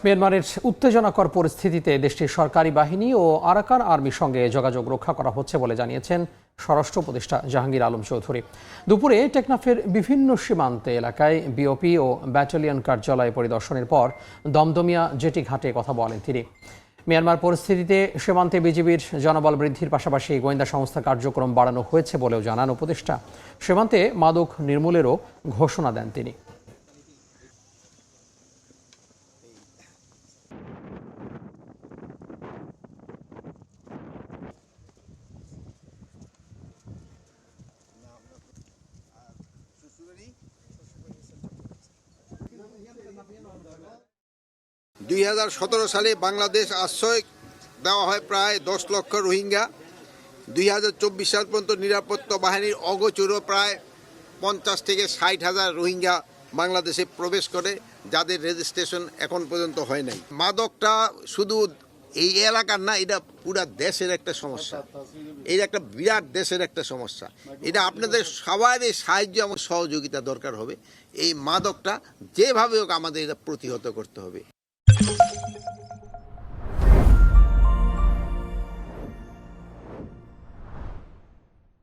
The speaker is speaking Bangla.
মিয়ানমারের উত্তেজনাকর পরিস্থিতিতে দেশটির সরকারি বাহিনী ও আরাকান আর্মির সঙ্গে যোগাযোগ রক্ষা করা হচ্ছে বলে জানিয়েছেন স্বরাষ্ট্র উপদেষ্টা জাহাঙ্গীর আলম চৌধুরী। দুপুরে টেকনাফের বিভিন্ন সীমান্তে এলাকায় বিওপি ও ব্যাটালিয়ন কার্যালয় পরিদর্শনের পর দমদমিয়া জেটি ঘাটে কথা বলেন তিনি। মিয়ানমার পরিস্থিতিতে সীমান্তে বিজিবির জনবল বৃদ্ধির পাশাপাশি গোয়েন্দা সংস্থা কার্যক্রম বাড়ানো হয়েছে বলেও জানান উপদেষ্টা। সীমান্তে মাদক নির্মূলেরও ঘোষণা দেন তিনি। 2017 সালে বাংলাদেশ আশ্রয় দেওয়া হয় প্রায় 10 লক্ষ রোহিঙ্গা। 2024 সাল পর্যন্ত নিরাপত্তা বাহিনীর অগোচরও প্রায় 50 থেকে 60 হাজার রোহিঙ্গা বাংলাদেশে প্রবেশ করে, যাদের রেজিস্ট্রেশন এখন পর্যন্ত হয় নাই। মাদকটা শুধু এই এলাকার না, এটা পুরা দেশের একটা সমস্যা। এটা একটা বিরাট দেশের একটা সমস্যা। এটা আপনাদের সবারই সাহায্য এবং সহযোগিতা দরকার হবে। এই মাদকটা যেভাবে হোক আমাদের এটা প্রতিহত করতে হবে।